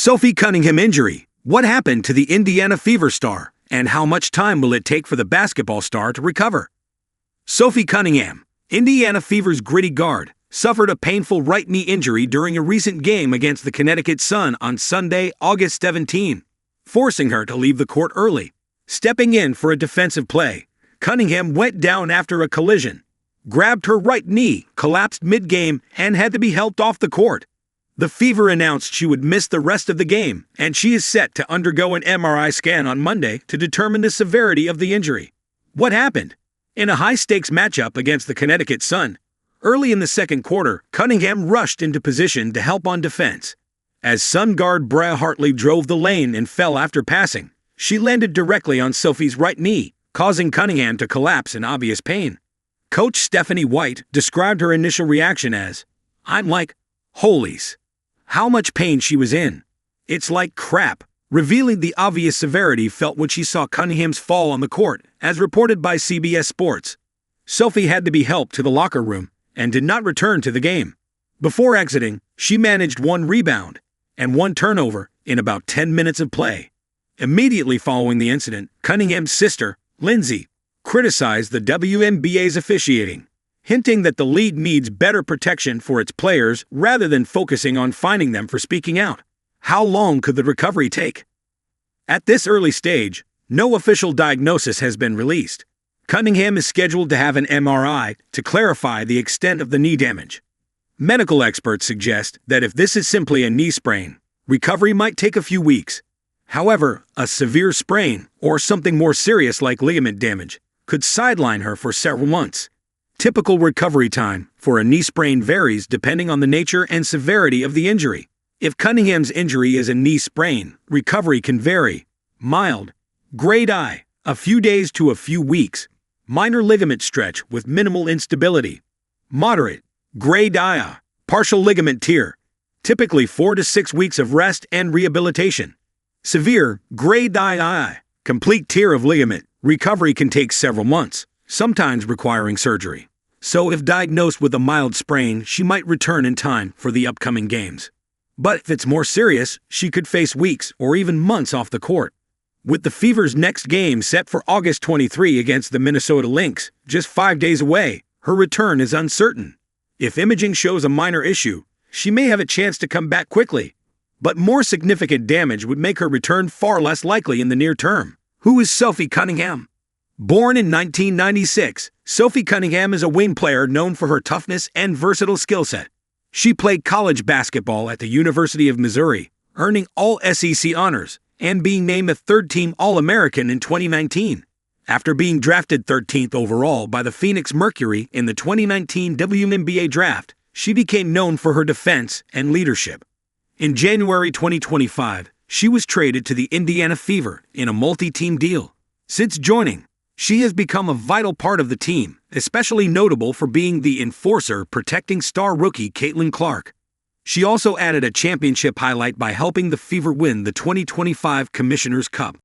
Sophie Cunningham injury. What happened to the Indiana Fever star, and how much time will it take for the basketball star to recover? Sophie Cunningham, Indiana Fever's gritty guard, suffered a painful right knee injury during a recent game against the Connecticut Sun on Sunday, August 17, forcing her to leave the court early. Stepping in for a defensive play, Cunningham went down after a collision, grabbed her right knee, collapsed mid-game, and had to be helped off the court. The Fever announced she would miss the rest of the game, and she is set to undergo an MRI scan on Monday to determine the severity of the injury. What happened? In a high-stakes matchup against the Connecticut Sun, early in the second quarter, Cunningham rushed into position to help on defense. As Sun guard Brea Hartley drove the lane and fell after passing, she landed directly on Sophie's right knee, causing Cunningham to collapse in obvious pain. Coach Stephanie White described her initial reaction as, "I'm like, holies. How much pain she was in. It's like crap," revealing the obvious severity felt when she saw Cunningham's fall on the court, as reported by CBS Sports. Sophie had to be helped to the locker room and did not return to the game. Before exiting, she managed one rebound and one turnover in about 10 minutes of play. Immediately following the incident, Cunningham's sister, Lindsay, criticized the WNBA's officiating, hinting that the league needs better protection for its players rather than focusing on fining them for speaking out. How long could the recovery take? At this early stage, no official diagnosis has been released. Cunningham is scheduled to have an MRI to clarify the extent of the knee damage. Medical experts suggest that if this is simply a knee sprain, recovery might take a few weeks. However, a severe sprain, or something more serious like ligament damage, could sideline her for several months. Typical recovery time for a knee sprain varies depending on the nature and severity of the injury. If Cunningham's injury is a knee sprain, recovery can vary. Mild, grade I, a few days to a few weeks. Minor ligament stretch with minimal instability. Moderate, grade II, partial ligament tear. Typically 4 to 6 weeks of rest and rehabilitation. Severe, grade II, complete tear of ligament. Recovery can take several months, sometimes requiring surgery. So if diagnosed with a mild sprain, she might return in time for the upcoming games. But if it's more serious, she could face weeks or even months off the court. With the Fever's next game set for August 23 against the Minnesota Lynx, just 5 days away, her return is uncertain. If imaging shows a minor issue, she may have a chance to come back quickly. But more significant damage would make her return far less likely in the near term. Who is Sophie Cunningham? Born in 1996, Sophie Cunningham is a wing player known for her toughness and versatile skill set. She played college basketball at the University of Missouri, earning all SEC honors and being named a third-team All-American in 2019. After being drafted 13th overall by the Phoenix Mercury in the 2019 WNBA draft, she became known for her defense and leadership. In January 2025, she was traded to the Indiana Fever in a multi-team deal. Since joining, she has become a vital part of the team, especially notable for being the enforcer protecting star rookie Caitlin Clark. She also added a championship highlight by helping the Fever win the 2025 Commissioner's Cup.